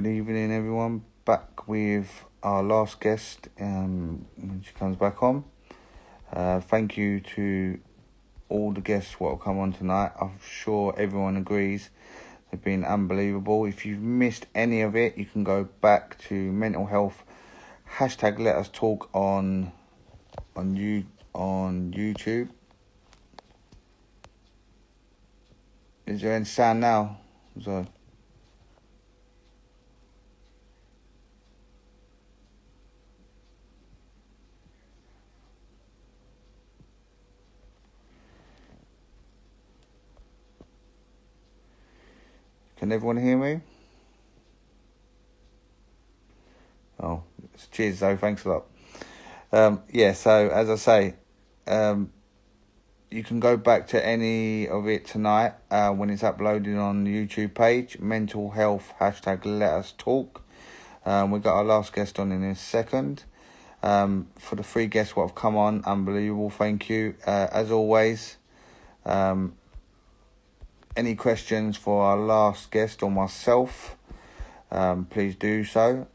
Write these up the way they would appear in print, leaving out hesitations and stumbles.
Good evening, everyone. Back with our last guest when she comes back on. Thank you to all the guests what have come on tonight. I'm sure everyone agrees they've been unbelievable. If you've missed any of it, you can go back to mental health hashtag Let Us Talk on YouTube. Is there any sound now? So. Can everyone hear me? Oh, cheers though. Thanks a lot. So as I say, you can go back to any of it tonight when it's uploaded on the YouTube page. Mental health hashtag Let Us Talk. We've got our last guest on in a second. For the 3 guests what have come on, unbelievable. Thank you. As always, any questions for our last guest or myself, please do so.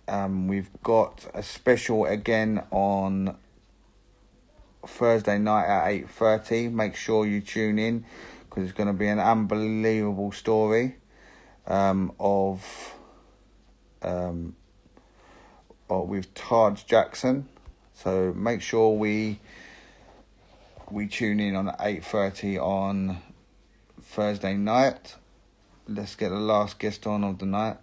We've got a special again on Thursday night at 8:30. Make sure you tune in because it's going to be an unbelievable story with Taj Jackson. So make sure we tune in on 8:30 on Thursday night. Let's get the last guest on of the night.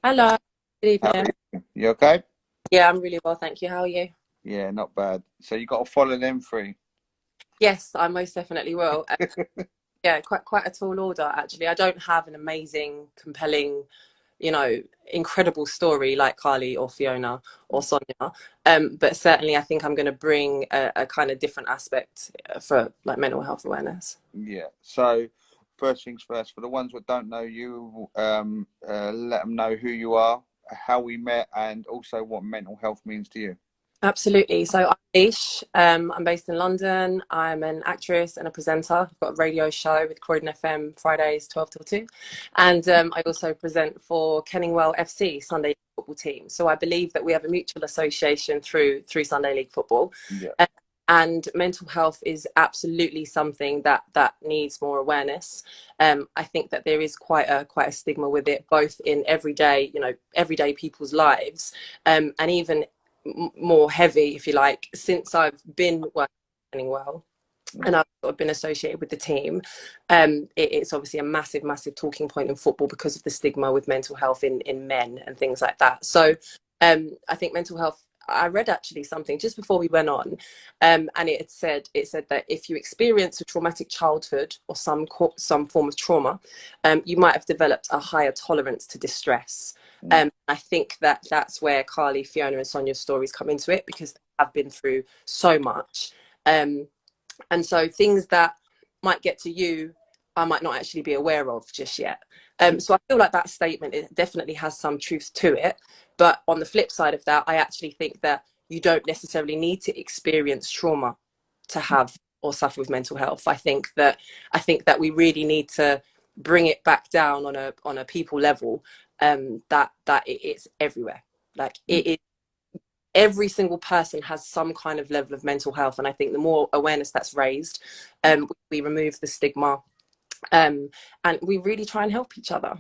Hello, good evening. You okay? Yeah, I'm really well, thank you. How are you? Yeah, not bad. So you got to follow them 3. Yes, I most definitely will. Yeah, quite a tall order actually. I don't have an amazing, compelling, incredible story like Carley or Fiona or Sonia. But certainly I think I'm going to bring a kind of different aspect for like mental health awareness. Yeah. So first things first, for the ones that don't know you, let them know who you are, how we met, and also what mental health means to you. Absolutely. So I'm Leash. I'm based in London. I'm an actress and a presenter. I've got a radio show with Croydon FM Fridays 12 till 2. And I also present for Kenningwell FC Sunday football team. So I believe that we have a mutual association through Sunday League football. Yeah. And mental health is absolutely something that needs more awareness. I think that there is quite a stigma with it, both in everyday people's lives, and even more heavy, if you like, since I've been working well and I've sort of been associated with the team. It's obviously a massive talking point in football because of the stigma with mental health in men and things like that. So I think mental health, I read actually something just before we went on, and it said that if you experience a traumatic childhood or some form of trauma, you might have developed a higher tolerance to distress. I think that that's where Carley, Fiona, and Sonia's stories come into it because they have been through so much, and so things that might get to you, I might not actually be aware of just yet. So I feel like that statement, it definitely has some truth to it. But on the flip side of that, I actually think that you don't necessarily need to experience trauma to have or suffer with mental health. I think that we really need to bring it back down on a people level. That it's everywhere. Like it is. Every single person has some kind of level of mental health, and I think the more awareness that's raised, we remove the stigma, and we really try and help each other.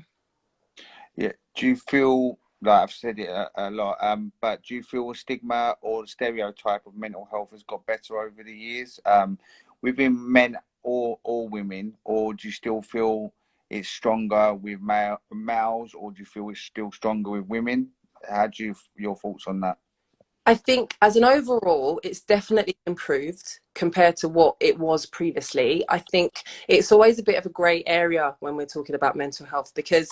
Yeah. Do you feel, like I've said it a lot, but do you feel a stigma or the stereotype of mental health has got better over the years, within men or women, or do you still feel it's stronger with males, or do you feel it's still stronger with women? How do you, your thoughts on that? I think as an overall, it's definitely improved compared to what it was previously. I think it's always a bit of a grey area when we're talking about mental health because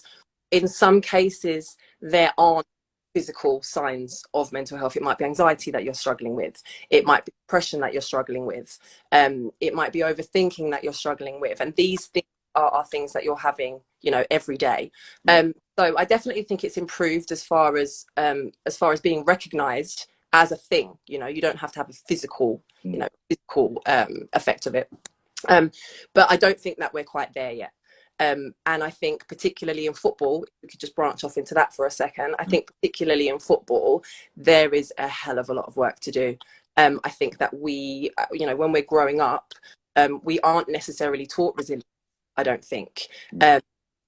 in some cases there aren't physical signs of mental health. It might be anxiety that you're struggling with. It might be depression that you're struggling with. It might be overthinking that you're struggling with. And these things are things that you're having, every day. So I definitely think it's improved as far as being recognised as a thing. You know, you don't have to have a physical, physical effect of it. But I don't think that we're quite there yet. And I think particularly in football, we could just branch off into that for a second. I think particularly in football, there is a hell of a lot of work to do. I think that we, you know, when we're growing up, we aren't necessarily taught resilience, I don't think.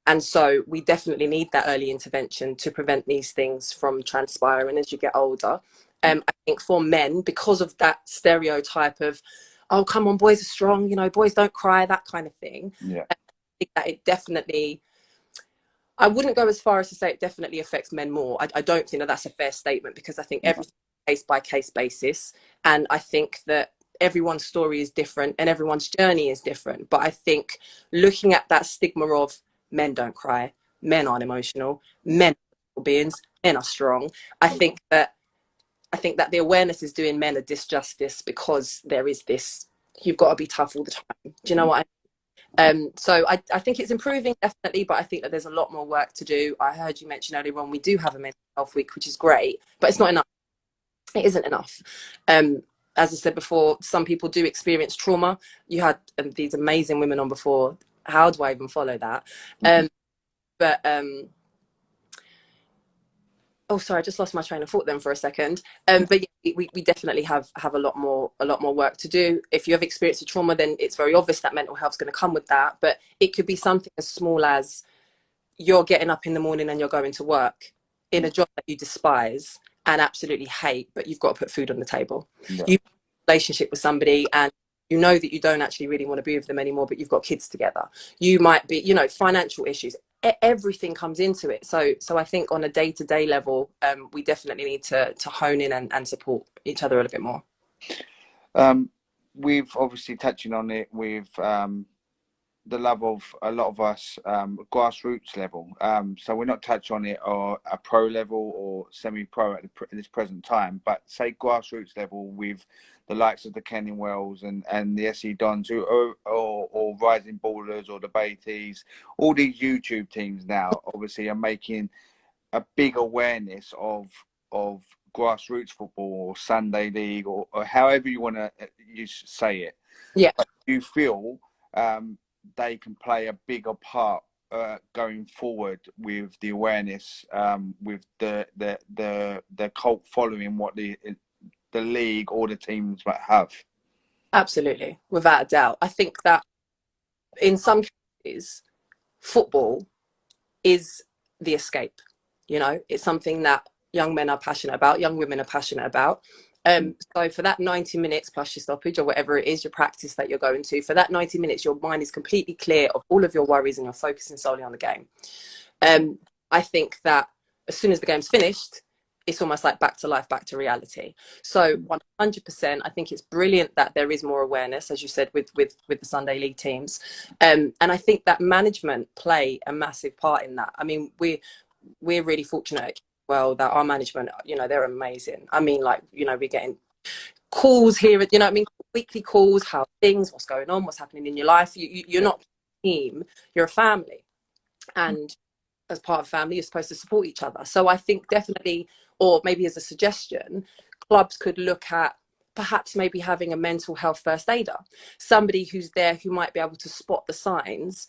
And so we definitely need that early intervention to prevent these things from transpiring as you get older. I think for men, because of that stereotype of, oh, come on, boys are strong, you know, boys don't cry, that kind of thing. I think that it definitely, I wouldn't go as far as to say it definitely affects men more. I don't think that that's a fair statement, because I think everything case by case basis. And I think that everyone's story is different and everyone's journey is different. But I think looking at that stigma of men don't cry, men aren't emotional, men are beings, men are strong. I think that the awareness is doing men a disjustice, because there is this, you've got to be tough all the time. Do you know what I mean? So I think it's improving, definitely, but I think that there's a lot more work to do. I heard you mention earlier on, we do have a mental health week, which is great, but it's not enough. It isn't enough. As I said before, some people do experience trauma. You had these amazing women on before. How do I even follow that? Oh, sorry, I just lost my train of thought then for a second. But yeah, we definitely have a lot more work to do. If you have experienced a trauma, then it's very obvious that mental health is going to come with that. But it could be something as small as you're getting up in the morning and you're going to work in a job that you despise and absolutely hate, but you've got to put food on the table. You have a relationship with somebody and you know that you don't actually really want to be with them anymore, but you've got kids together. You might be, you know, financial issues. Everything comes into it. So I think on a day-to-day level, we definitely need to hone in and support each other a little bit more. We've obviously touching on it with the love of a lot of us, grassroots level. So we're not touching on it or a pro level or semi-pro at this present time, but say grassroots level with the likes of the Kenningwells and the SE Dons, who or Rising Ballers or the Beatties, all these YouTube teams now obviously are making a big awareness of grassroots football or Sunday League or however you want to say it. Yeah. But you feel they can play a bigger part going forward with the awareness, with the cult following what the league or the teams might have. Absolutely, without a doubt. I think that in some cases, football is the escape. You know, it's something that young men are passionate about, young women are passionate about. So for that 90 minutes plus your stoppage or whatever it is, your practice that you're going to, for that 90 minutes, your mind is completely clear of all of your worries and you're focusing solely on the game. I think that as soon as the game's finished, it's almost like back to life, back to reality. So 100%, I think it's brilliant that there is more awareness, as you said, with the Sunday League teams. And I think that management play a massive part in that. I mean, we're really fortunate, well, that our management, you know, they're amazing. I mean, like, you know, we're getting calls here, you know what I mean, weekly calls, how things, what's going on, what's happening in your life. You're not a team, you're a family. And as part of family, you're supposed to support each other. So I think definitely, or maybe as a suggestion, clubs could look at perhaps maybe having a mental health first aider, somebody who's there who might be able to spot the signs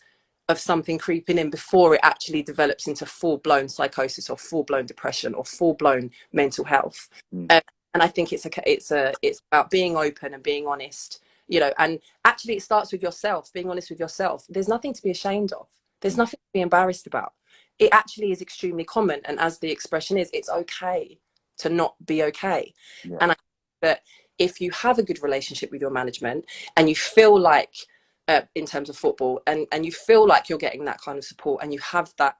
of something creeping in before it actually develops into full-blown psychosis or full-blown depression or full-blown mental health. And I think it's about being open and being honest, you know, and actually it starts with yourself, being honest with yourself. There's nothing to be ashamed of. There's nothing to be embarrassed about. It actually is extremely common. And as the expression is, it's okay to not be okay. And I think that if you have a good relationship with your management and you feel like, in terms of football, and you feel like you're getting that kind of support and you have that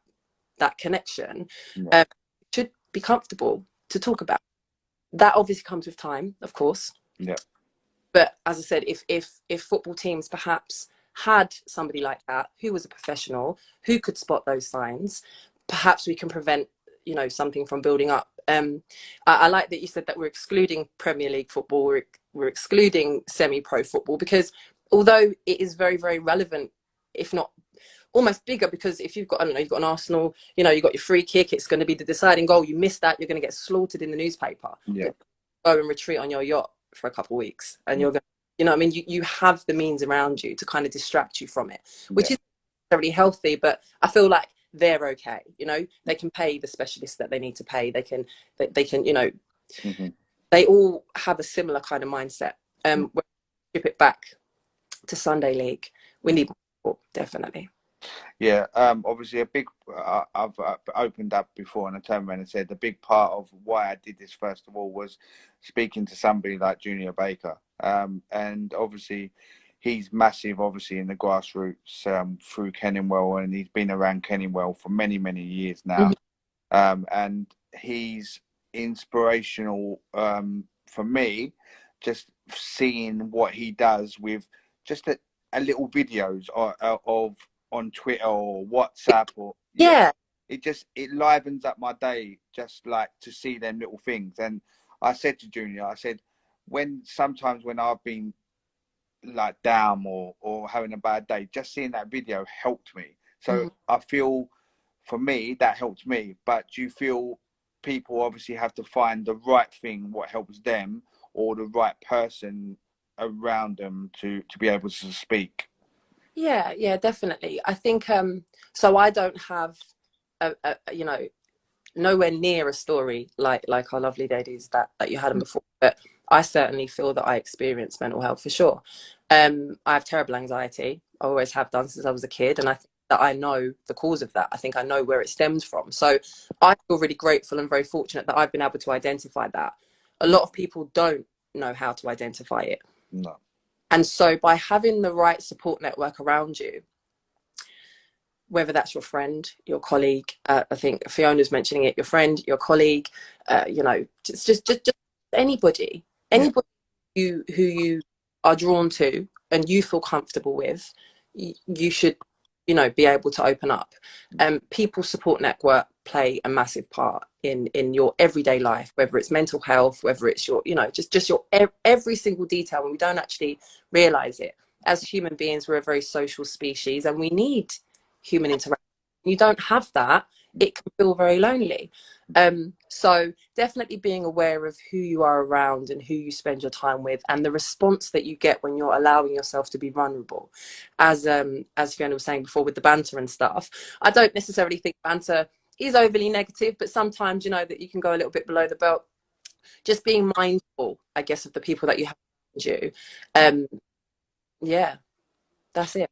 connection, it should be comfortable to talk about. That obviously comes with time, of course. But as I said, if football teams perhaps had somebody like that who was a professional who could spot those signs, perhaps we can prevent, you know, something from building up. I like that you said that we're excluding Premier League football, we're excluding semi-pro football, because although it is very, very relevant, if not almost bigger, because if you've got, I don't know, you've got an Arsenal, you know, you've got your free kick, it's going to be the deciding goal. You miss that, you're going to get slaughtered in the newspaper. go and retreat on your yacht for a couple of weeks, and you're going, you know what I mean, you have the means around you to kind of distract you from it, which is really healthy. But I feel like they're okay, you know, they can pay the specialists that they need to pay, they can, you know, they all have a similar kind of mindset. When we strip it back to Sunday League, we need more, definitely. Yeah, obviously a big, I've opened up before and I turned around and said the big part of why I did this first of all was speaking to somebody like Junior Baker. And obviously he's massive, obviously in the grassroots through Kenningwell, and he's been around Kenningwell for many, many years now. And he's inspirational for me, just seeing what he does with just a little videos of on Twitter or WhatsApp or it livens up my day just like to see them little things. And I said to Junior, I said, sometimes when I've been like down or having a bad day, just seeing that video helped me. So I feel for me that helped me. But do you feel people obviously have to find the right thing, what helps them, or the right person around them to be able to speak? Yeah, definitely. I think so I don't have you know, nowhere near a story like our lovely ladies that you had them before, but I certainly feel that I experience mental health for sure. I have terrible anxiety. I always have done since I was a kid, and I think that I know the cause of that. I think I know where it stems from. So I feel really grateful and very fortunate that I've been able to identify that. A lot of people don't know how to identify it. No. And so by having the right support network around you, whether that's your friend, your colleague, I think Fiona's mentioning it, your friend, your colleague, you know, just anybody, who you are drawn to and you feel comfortable with, you should, you know, be able to open up. People support network play a massive part in your everyday life, whether it's mental health, whether it's your, you know, just your every single detail, and we don't actually realize it. As human beings, we're a very social species, and we need human interaction. You don't have that, it can feel very lonely. So definitely being aware of who you are around and who you spend your time with, and the response that you get when you're allowing yourself to be vulnerable. As Fiona was saying before with the banter and stuff, I don't necessarily think banter is overly negative, but sometimes, you know, that you can go a little bit below the belt. Just being mindful, I guess, of the people that you have around you. Yeah, that's it.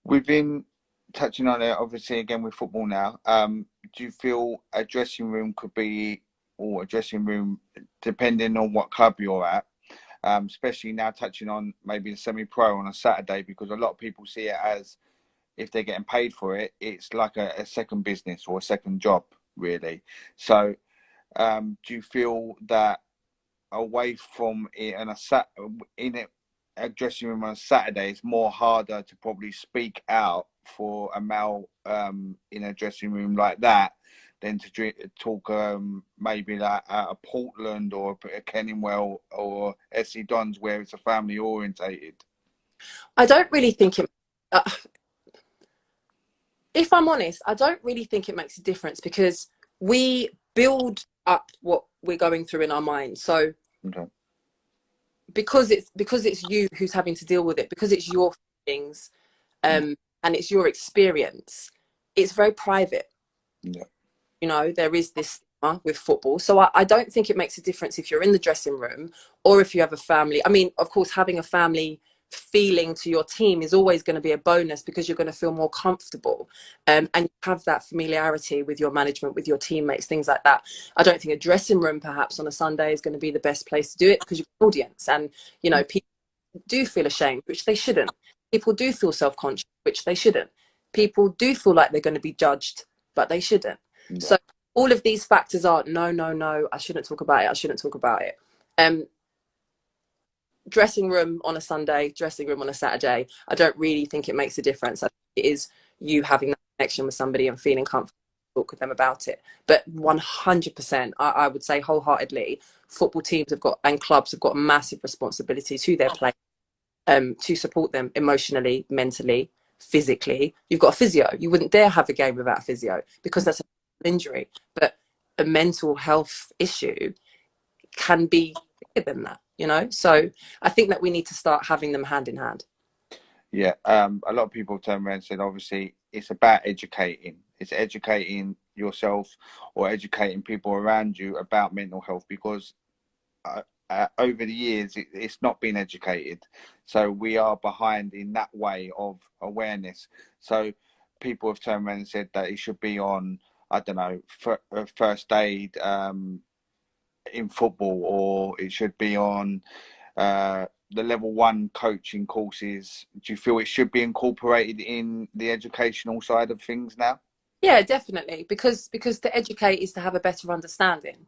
We've been touching on it, obviously, again with football now. Do you feel a dressing room could be, or a dressing room, depending on what club you're at, especially now touching on maybe the semi-pro on a Saturday, because a lot of people see it as if they're getting paid for it, it's like a second business or a second job, really. So, do you feel that away from it and in it a dressing room on a Saturday, it's more harder to probably speak out for a male in a dressing room like that than to talk maybe like a Portland or a Kenningwell or SC Dons where it's a family orientated? I don't really think it. If I'm honest, I don't really think it makes a difference, because we build up what we're going through in our mind. So Okay. because it's you who's having to deal with it, because it's your feelings, and it's your experience, it's very private. Yeah. You know, there is this stigma with football. So I don't think it makes a difference if you're in the dressing room or if you have a family. I mean, of course, having a family feeling to your team is always going to be a bonus, because you're going to feel more comfortable, and you have that familiarity with your management, with your teammates, things like that. I don't think a dressing room perhaps on a Sunday is going to be the best place to do it, because you're an audience, and you know, people do feel ashamed, which they shouldn't. People do feel self-conscious, which they shouldn't. People do feel like they're going to be judged, but they shouldn't. Yeah. So all of these factors are no, I shouldn't talk about it, I shouldn't talk about it. Dressing room on a Sunday, dressing room on a Saturday, I don't really think it makes a difference. I think it is you having that connection with somebody and feeling comfortable to talk with them about it. But 100%, I would say wholeheartedly, football teams have got, and clubs have got a massive responsibility to their players, to support them emotionally, mentally, physically. You've got a physio. You wouldn't dare have a game without a physio, because that's an injury. But a mental health issue can be than that, you know. So I think that we need to start having them hand in hand. Yeah, a lot of people turn around and said, obviously, it's about educating. It's educating yourself or educating people around you about mental health because over the years, it's not been educated. So we are behind in that way of awareness. So people have turned around and said that it should be on, I don't know, first aid in football, or it should be on the level one coaching courses. Do you feel it should be incorporated in the educational side of things now? Yeah, definitely, because to educate is to have a better understanding.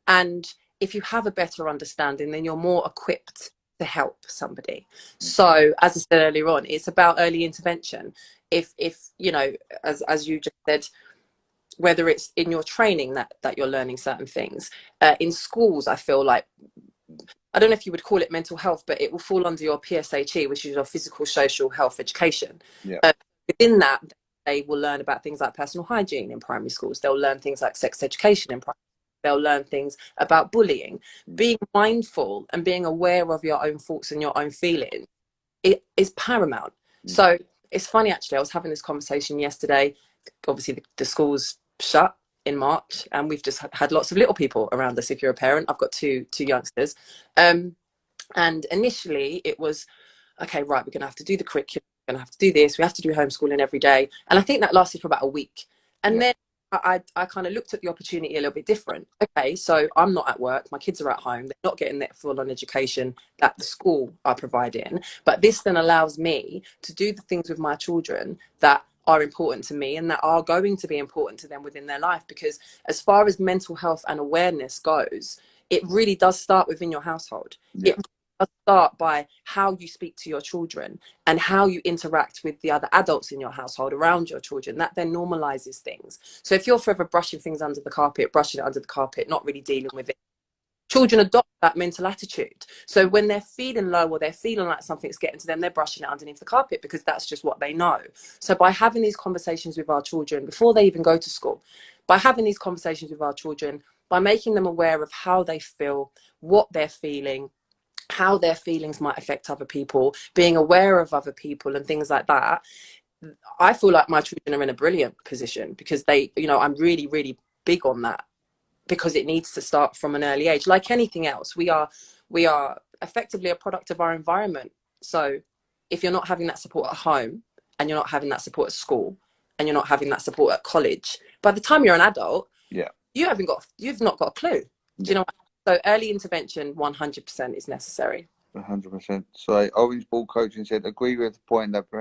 And if you have a better understanding, then you're more equipped to help somebody. So, as I said earlier on, it's about early intervention. If you know, as you just said, whether it's in your training that you're learning certain things, in schools, I feel like, I don't know if you would call it mental health, but it will fall under your PSHE, which is your physical, social health education. Yeah, Within that, they will learn about things like personal hygiene in primary schools. They'll learn things like sex education in primary. They'll learn things about bullying. Being mindful and being aware of your own thoughts and your own feelings, it is paramount. So it's funny, actually, I was having this conversation yesterday. Obviously, the school's shut in March, and we've just had lots of little people around us. If you're a parent, I've got two youngsters. And initially it was, okay, right, we're going to have to do the curriculum, we're going to have to do this, we have to do homeschooling every day. And I think that lasted for about a week. And yeah, then I kind of looked at the opportunity a little bit different. Okay, so I'm not at work, my kids are at home, they're not getting that full on education that the school are providing. But this then allows me to do the things with my children that are important to me and that are going to be important to them within their life. Because as far as mental health and awareness goes, it really does start within your household. yeah, It start by how you speak to your children and how you interact with the other adults in your household around your children. That then normalizes things. So if you're forever brushing things under the carpet, brushing it under the carpet, not really dealing with it, children adopt that mental attitude. So when they're feeling low or they're feeling like something's getting to them, they're brushing it underneath the carpet because that's just what they know. So by having these conversations with our children before they even go to school, by having these conversations with our children, by making them aware of how they feel, what they're feeling, how their feelings might affect other people, being aware of other people and things like that, I feel like my children are in a brilliant position because they, you know, I'm really, really big on that because it needs to start from an early age. Like anything else, we are effectively a product of our environment. So if you're not having that support at home and you're not having that support at school and you're not having that support at college, by the time you're an adult, yeah, you've not got a clue. Do you yeah. know what I mean? So early intervention 100% is necessary. 100%. So Orange Ball Coaching said, agree with the point that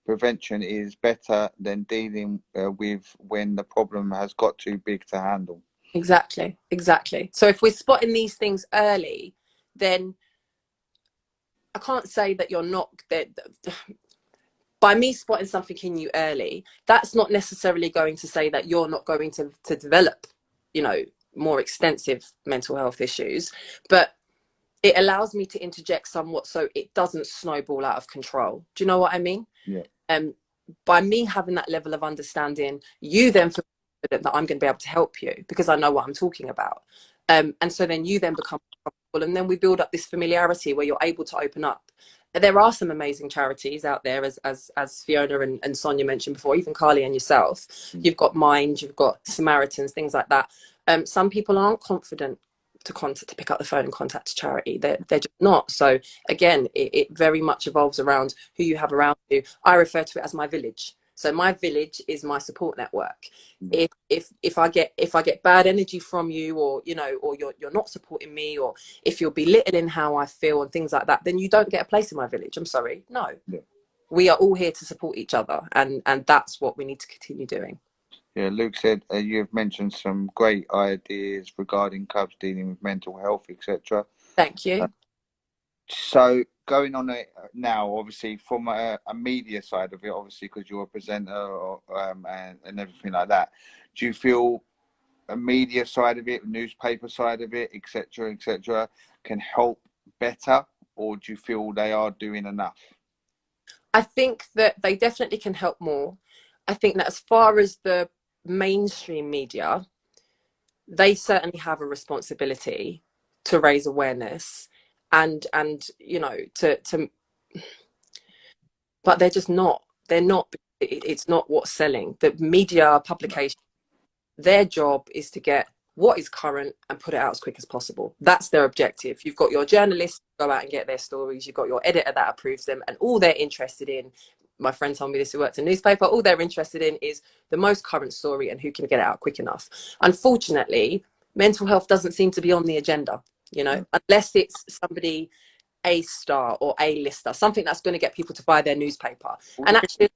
prevention is better than dealing with when the problem has got too big to handle. Exactly, exactly. So if we're spotting these things early, then I can't say that you're not that by me spotting something in you early, that's not necessarily going to say that you're not going to develop, you know, more extensive mental health issues. But it allows me to interject somewhat so it doesn't snowball out of control. Do you know what I mean? Yeah, Um, by me having that level of understanding, you then feel confident that I'm going to be able to help you because I know what I'm talking about. And so then you then become comfortable, and then we build up this familiarity where you're able to open up. There are some amazing charities out there, as Fiona and Sonia mentioned before, even Carley and yourself. You've got Mind, you've got Samaritans, things like that. Some people aren't confident to pick up the phone and contact a charity. They're just not. So again, it very much evolves around who you have around you. I refer to it as my village. So my village is my support network. yeah, If I get bad energy from you, or you know, or you're not supporting me, or if you're belittling how I feel and things like that, then you don't get a place in my village. I'm sorry. No. yeah. We are all here to support each other, and that's what we need to continue doing. Yeah, Luke said you have mentioned some great ideas regarding clubs dealing with mental health, etc. Thank you. So going on it now, obviously from a media side of it, obviously because you're a presenter and everything like that, do you feel a media side of it, newspaper side of it, etc., etc., can help better, or do you feel they are doing enough? I think that they definitely can help more. I think that as far as the mainstream media, they certainly have a responsibility to raise awareness, and you know, to but they're just not. They're not. It's not what's selling. The media publication, their job is to get what is current and put it out as quick as possible. That's their objective. You've got your journalists go out and get their stories. You've got your editor that approves them, and all they're interested in, my friend told me this who works in newspaper, all they're interested in is the most current story and who can get it out quick enough. Unfortunately, mental health doesn't seem to be on the agenda, you know, unless it's somebody A star or A lister, something that's going to get people to buy their newspaper. And actually,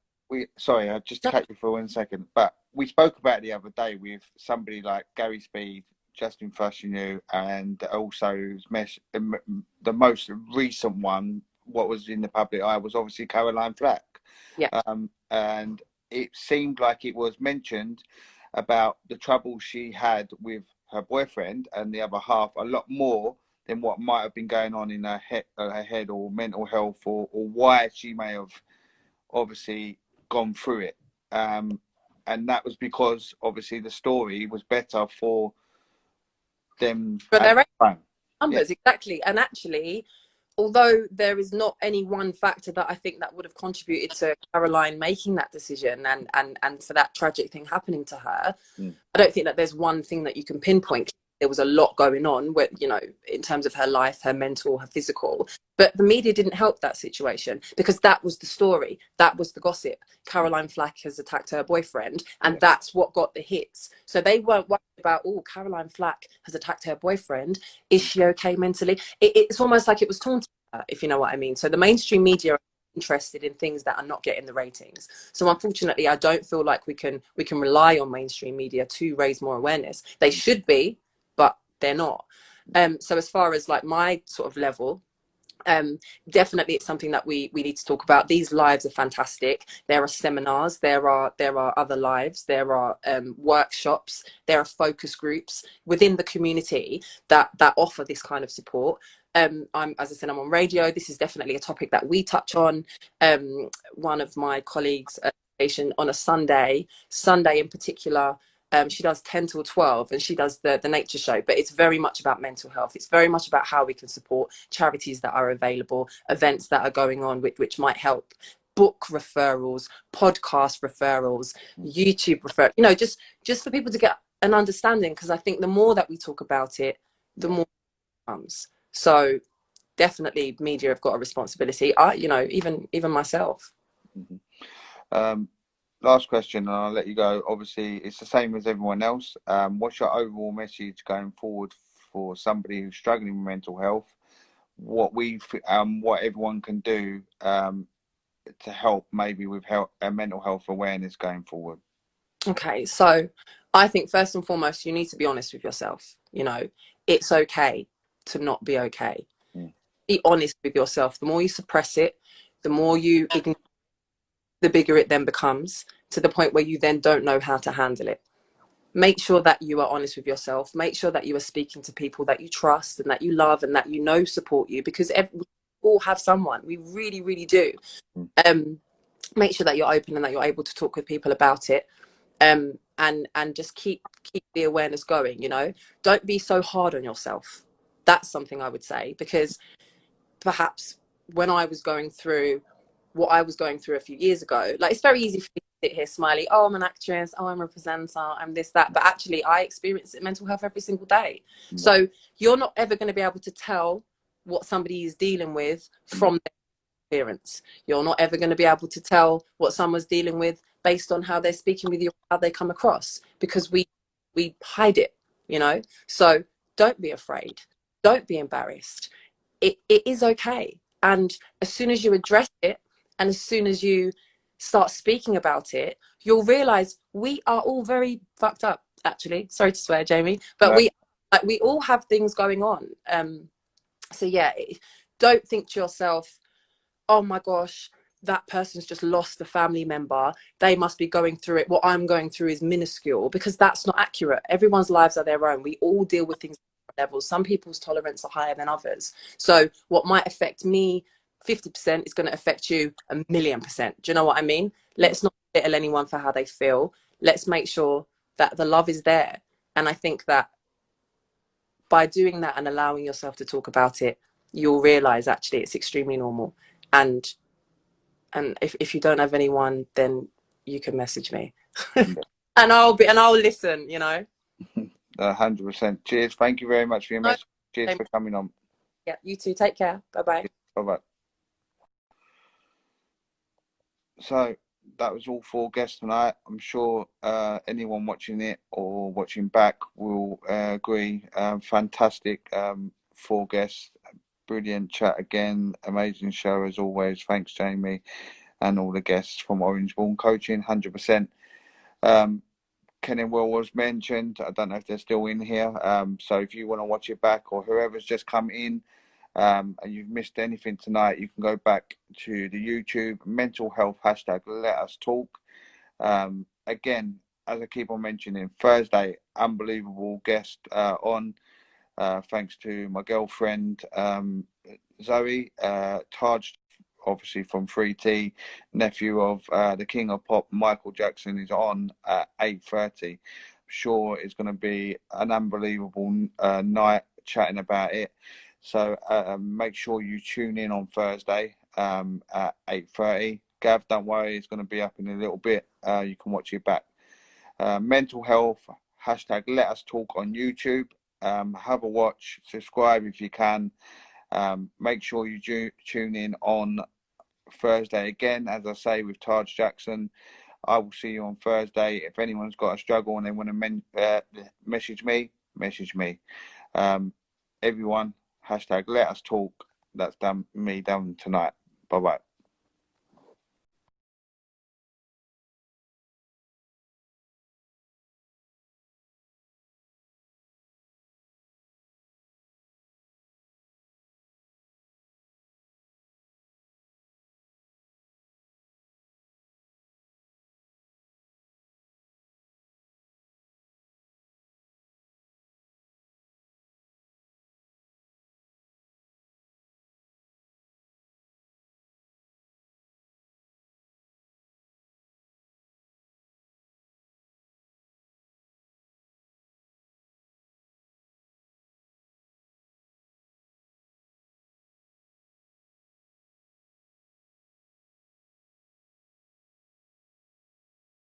sorry, I just to cut you for 1 second, but we spoke about it the other day with somebody like Gary Speed, Justin Fashanu, and also the most recent one, what was in the public eye, was obviously Caroline Flack. Yeah. And it seemed like it was mentioned about the trouble she had with her boyfriend and the other half a lot more than what might have been going on in her head or mental health, or why she may have obviously gone through it. And that was because obviously the story was better for them. But their Yeah. numbers, exactly. And actually, although there is not any one factor that I think that would have contributed to Caroline making that decision and for that tragic thing happening to her, I don't think that there's one thing that you can pinpoint. There was a lot going on with, you know, in terms of her life, her mental, her physical, but the media didn't help that situation because that was the story. That was the gossip. Caroline Flack has attacked her boyfriend, and that's what got the hits. So they weren't worried about, oh, Caroline Flack has attacked her boyfriend. Is she okay mentally? It's almost like it was taunting her, if you know what I mean. So the mainstream media are interested in things that are not getting the ratings. So unfortunately, I don't feel like we can rely on mainstream media to raise more awareness. They should be, but they're not. So as far as like my sort of level, definitely it's something that we need to talk about. These lives are fantastic. There are seminars, there are other lives, there are workshops, there are focus groups within the community that offer this kind of support. As I said, I'm on radio. This is definitely a topic that we touch on. One of my colleagues at the station on a Sunday in particular, she does 10 till 12 and she does the nature show, but it's very much about mental health. It's very much about how we can support charities that are available, events that are going on which might help, book referrals, podcast referrals, YouTube referrals, you know, just for people to get an understanding, because I think the more that we talk about it, the more it comes. So definitely media have got a responsibility. You know, even myself. Last question, and I'll let you go. Obviously, it's the same as everyone else. What's your overall message going forward for somebody who's struggling with mental health? What everyone can do to help maybe with mental health awareness going forward? Okay, so I think first and foremost, you need to be honest with yourself. You know, it's okay to not be okay. Be honest with yourself. The more you suppress it, the more you ignore, the bigger it then becomes, to the point where you then don't know how to handle it. Make sure that you are honest with yourself. Make sure that you are speaking to people that you trust and that you love and that you know support you, because we all have someone. We really, really do. Make sure that you're open and that you're able to talk with people about it. And just keep the awareness going, you know. Don't be so hard on yourself. That's something I would say, because perhaps when I was going through what I was going through a few years ago, like, it's very easy for me to sit here smiley, oh, I'm an actress, oh, I'm a presenter, I'm this, that, but actually I experience mental health every single day. So you're not ever going to be able to tell what somebody is dealing with from their appearance. You're not ever going to be able to tell what someone's dealing with based on how they're speaking with you, how they come across, because we hide it, you know. So don't be afraid, don't be embarrassed. It is okay. And as soon as you address it, and as soon as you start speaking about it, you'll realize we are all very fucked up, actually. Sorry to swear, Jamie, but we all have things going on. So yeah, don't think to yourself, oh my gosh, that person's just lost a family member, they must be going through it, what I'm going through is minuscule, because that's not accurate. Everyone's lives are their own. We all deal with things at different levels. Some people's tolerance are higher than others. So what might affect me 50% is going to affect you 1,000,000%. Do you know what I mean? Let's not belittle anyone for how they feel. Let's make sure that the love is there. And I think that by doing that and allowing yourself to talk about it, you'll realize actually it's extremely normal. And if you don't have anyone, then you can message me. Yeah. And I'll listen, you know. 100%. Cheers. Thank you very much for your No, message. Cheers for coming on. yeah, you too. Take care. Bye bye. Bye bye. So that was all 4 guests tonight. I'm sure anyone watching it or watching back will agree. Fantastic 4 guests. Brilliant chat again. Amazing show as always. Thanks, Jamie, and all the guests from Orangeborn Coaching. 100%. Kenilworth was mentioned. I don't know if they're still in here. So if you want to watch it back, or whoever's just come in, and you've missed anything tonight, you can go back to the YouTube mental health hashtag let us talk. Again, as I keep on mentioning, Thursday, unbelievable guest on, thanks to my girlfriend Zoe, Taj, obviously from 3T, nephew of the King of Pop, Michael Jackson, is on at 8:30. Sure, it's going to be an unbelievable night chatting about it. So make sure you tune in on Thursday at 8:30. Gav, don't worry, it's going to be up in a little bit. You can watch it back. Mental health hashtag let us talk on YouTube. Have a watch, subscribe if you can. Make sure you tune in on Thursday again, as I say, with Taj Jackson. I will see you on Thursday. If anyone's got a struggle and they want to message me, message me. Everyone, hashtag let us talk. That's done tonight. Bye bye.